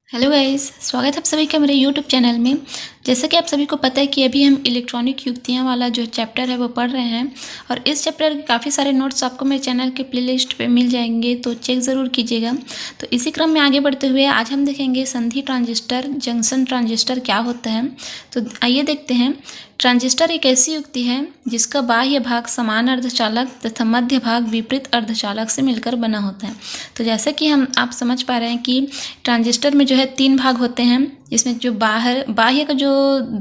Hello guys, स्वागत है आप सभी का मेरे यूट्यूब चैनल में। जैसा कि आप सभी को पता है कि अभी हम इलेक्ट्रॉनिक युक्तियाँ वाला जो चैप्टर है वो पढ़ रहे हैं और इस चैप्टर के काफ़ी सारे नोट्स आपको मेरे चैनल के प्लेलिस्ट पे मिल जाएंगे, तो चेक ज़रूर कीजिएगा। तो इसी क्रम में आगे बढ़ते हुए आज हम देखेंगे संधि ट्रांजिस्टर, जंक्शन ट्रांजिस्टर क्या होता है। तो आइए देखते हैं। ट्रांजिस्टर एक ऐसी युक्ति है जिसका बाह्य भाग समान अर्धचालक तथा मध्य भाग विपरीत अर्धचालक से मिलकर बना होता है। तो जैसे कि आप समझ पा रहे हैं कि ट्रांजिस्टर में जो है 3 भाग होते हैं। इसमें जो बाह्य का जो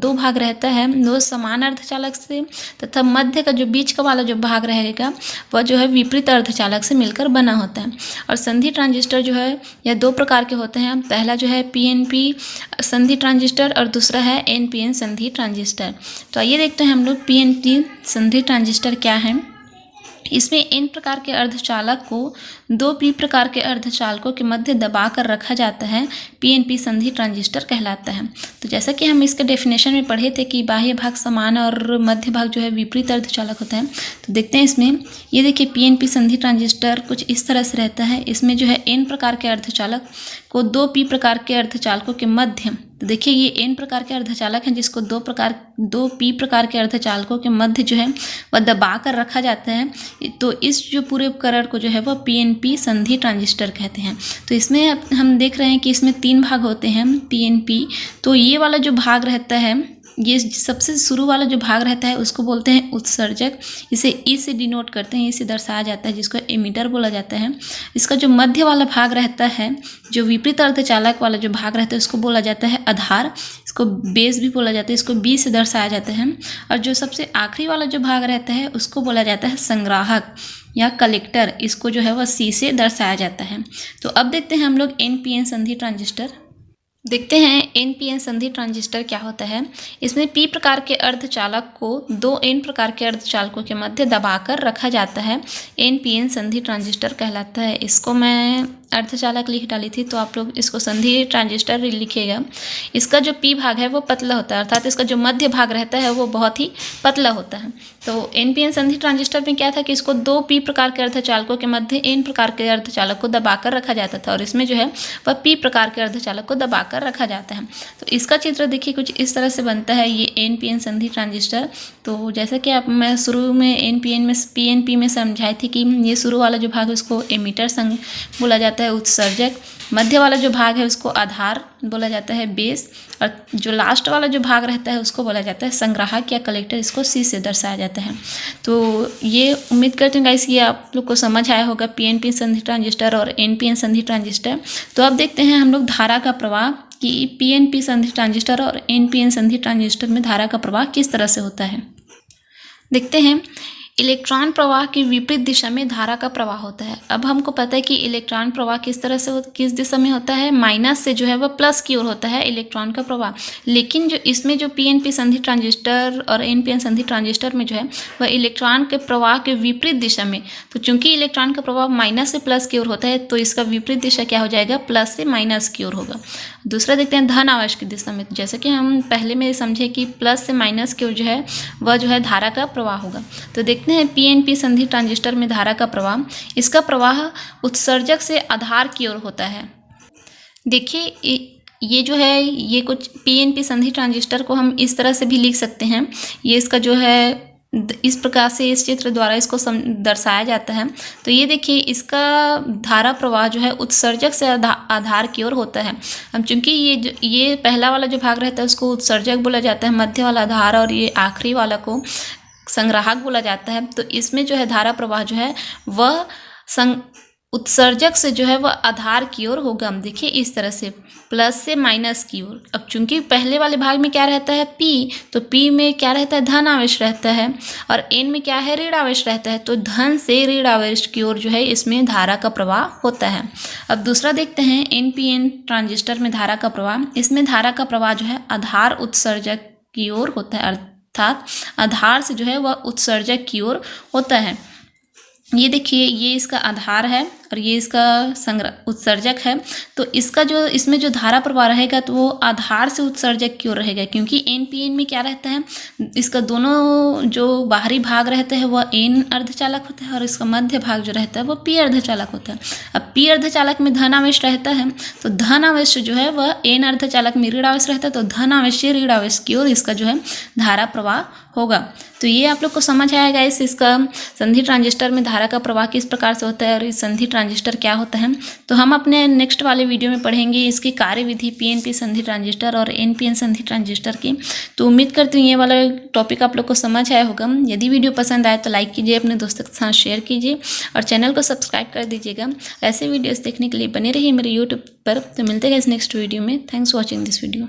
2 भाग रहता है वो समान अर्धचालक से तथा मध्य का जो बीच का वाला जो भाग रहेगा वह जो है विपरीत अर्धचालक से मिलकर बना होता है। और संधि ट्रांजिस्टर जो है यह 2 प्रकार के होते हैं। पहला जो है पीएनपी संधि ट्रांजिस्टर और दूसरा है एनपीएन संधि ट्रांजिस्टर। तो आइए देखते हैं हम लोग पीएनपी संधि ट्रांजिस्टर क्या है। इसमें एन प्रकार के अर्धचालक को 2 पी प्रकार के अर्धचालकों के मध्य दबाकर रखा जाता है। पीएनपी संधि ट्रांजिस्टर कहलाता है। तो जैसा कि हम इसके डेफिनेशन में पढ़े थे कि बाह्य भाग समान और मध्य भाग जो है विपरीत अर्धचालक होता है। तो देखते हैं इसमें, ये देखिए पीएनपी संधि ट्रांजिस्टर कुछ इस तरह से रहता है। इसमें जो है एन प्रकार के अर्धचालक को 2 पी प्रकार के अर्धचालकों के मध्य, तो देखिए ये एन प्रकार के अर्धचालक हैं जिसको 2 पी प्रकार के अर्धचालकों के मध्य जो है वह दबा कर रखा जाता है। तो इस जो पूरे उपकरण को जो है वह पीएनपी संधि ट्रांजिस्टर कहते हैं। तो इसमें हम देख रहे हैं कि इसमें 3 भाग होते हैं पीएनपी। तो ये वाला जो भाग रहता है, ये सबसे शुरू वाला जो भाग रहता है उसको बोलते हैं उत्सर्जक। इसे ई से डिनोट करते हैं, इसे दर्शाया जाता है जिसको एमीटर बोला जाता है। इसका जो मध्य वाला भाग रहता है, जो विपरीत अर्धचालक वाला जो भाग रहता है उसको बोला जाता है आधार। इसको बेस भी बोला जाता है, इसको बी से दर्शाया जाता है। और जो सबसे आखिरी वाला जो भाग रहता है उसको बोला जाता है संग्राहक या कलेक्टर। इसको जो है वह सी से दर्शाया जाता है। तो अब देखते हैं हम लोग एनपीएन संधि ट्रांजिस्टर। देखते हैं एनपीएन संधि ट्रांजिस्टर क्या होता है। इसमें पी प्रकार के अर्धचालक को 2 एन प्रकार के अर्धचालकों के मध्य दबाकर रखा जाता है। एनपीएन संधि ट्रांजिस्टर कहलाता है। इसको मैं अर्धचालक लिख डाली थी, तो आप लोग इसको संधि ट्रांजिस्टर लिखिएगा। इसका जो पी भाग है वो पतला होता है, अर्थात इसका जो मध्य भाग रहता है वो बहुत ही पतला होता है। तो एनपीएन संधि ट्रांजिस्टर में क्या था कि इसको 2 पी प्रकार के अर्धचालकों के मध्य एन प्रकार के अर्धचालक को दबाकर रखा जाता था और इसमें जो है वह पी प्रकार के अर्धचालक को दबाकर रखा जाता है। तो इसका चित्र देखिए कुछ इस तरह से बनता है, ये एनपीएन संधि ट्रांजिस्टर। तो जैसा कि मैं शुरू में पीएनपी में समझाई थी कि ये शुरू वाला जो भाग है उसको एमीटर संग बोला जाता है, उत्सर्जक। मध्य वाला जो भाग है उसको आधार बोला जाता है, बेस। और जो लास्ट वाला जो भाग रहता है उसको बोला जाता है संग्राहक या कलेक्टर। इसको सी से दर्शाया जाता है। तो ये उम्मीद करते हैं गाइस ये आप लोग को समझ आया होगा पीएनपी संधि ट्रांजिस्टर और एनपीएन संधि ट्रांजिस्टर। तो अब देखते हैं हम लोग धारा का प्रवाह कि पीएनपी संधि ट्रांजिस्टर और एनपीएन संधि ट्रांजिस्टर में धारा का प्रवाह किस तरह से होता है। देखते हैं, इलेक्ट्रॉन प्रवाह की विपरीत दिशा में धारा का प्रवाह होता है। अब हमको पता है कि इलेक्ट्रॉन प्रवाह किस तरह से किस दिशा में होता है, माइनस से जो है वह प्लस की ओर होता है इलेक्ट्रॉन का प्रवाह। लेकिन जो इसमें जो पीएनपी संधि ट्रांजिस्टर और एनपीएन संधि ट्रांजिस्टर में जो है वह इलेक्ट्रॉन के प्रवाह के विपरीत दिशा में। तो चूंकि इलेक्ट्रॉन का प्रवाह माइनस से प्लस की ओर होता है तो इसका विपरीत दिशा क्या हो जाएगा, प्लस से माइनस की ओर होगा। दूसरा देखते हैं धन आवेश की दिशा में। जैसे कि हम पहले में समझे कि प्लस से माइनस की ओर जो है वह जो है धारा का प्रवाह होगा। तो देखते हैं पीएनपी संधि ट्रांजिस्टर में धारा का प्रवाह, इसका प्रवाह उत्सर्जक से आधार की ओर होता है। देखिए ये जो है ये कुछ पीएनपी संधि ट्रांजिस्टर को हम इस तरह से भी लिख सकते हैं। ये इसका जो है इस प्रकार से इस चित्र द्वारा इसको दर्शाया जाता है। तो ये देखिए इसका धारा प्रवाह जो है उत्सर्जक से आधार की ओर होता है। अब चूंकि ये पहला वाला जो भाग रहता है उसको उत्सर्जक बोला जाता है, मध्य वाला आधार और ये आखिरी वाला को संग्राहक बोला जाता है। तो इसमें जो है धारा प्रवाह जो है वह उत्सर्जक से जो है वह आधार की ओर होगा। हम देखिए इस तरह से प्लस से माइनस की ओर। अब चूंकि पहले वाले भाग में क्या रहता है पी, तो पी में क्या रहता है धन आवेश रहता है और एन में क्या है ऋण आवेश रहता है। तो धन से ऋण आवेश की ओर जो है इसमें धारा का प्रवाह होता है। अब दूसरा देखते हैं एनपीएन ट्रांजिस्टर में धारा का प्रवाह। इसमें धारा का प्रवाह जो है आधार उत्सर्जक की ओर होता है, अर्थात आधार से जो है वह उत्सर्जक की ओर होता है। ये देखिए ये इसका आधार है और ये इसका उत्सर्जक है। तो इसका जो इसमें जो धारा प्रवाह रहेगा तो वो आधार से उत्सर्जक की ओर रहेगा, क्योंकि एनपीएन में क्या रहता है, इसका दोनों जो बाहरी भाग रहते हैं वह एन अर्धचालक होता है और इसका मध्य भाग जो रहता है वो पी अर्धचालक होता है। अब पी अर्धचालक में धन आवेश रहता है, तो धन आवेश जो है वह एन अर्धचालक में ऋण आवेश रहता है, तो धन आवेश से ऋण आवेश की ओर इसका जो है धारा प्रवाह होगा। तो ये आप लोग को समझ आएगा इसका संधि ट्रांजिस्टर में धारा का प्रवाह किस प्रकार से होता है और इस संधि ट्रांजिस्टर क्या होता है। तो हम अपने नेक्स्ट वाले वीडियो में पढ़ेंगे इसकी कार्यविधि पीएनपी संधि ट्रांजिस्टर और एनपीएन संधि ट्रांजिस्टर की। तो उम्मीद करती हूँ ये वाला टॉपिक आप लोग को समझ आया होगा। यदि वीडियो पसंद आए तो लाइक कीजिए, अपने दोस्तों के साथ शेयर कीजिए और चैनल को सब्सक्राइब कर दीजिएगा। ऐसे वीडियोज़ देखने के लिए बने रहिए मेरे यूट्यूब पर। तो मिलते हैं इस नेक्स्ट वीडियो में। Thanks for watching this video.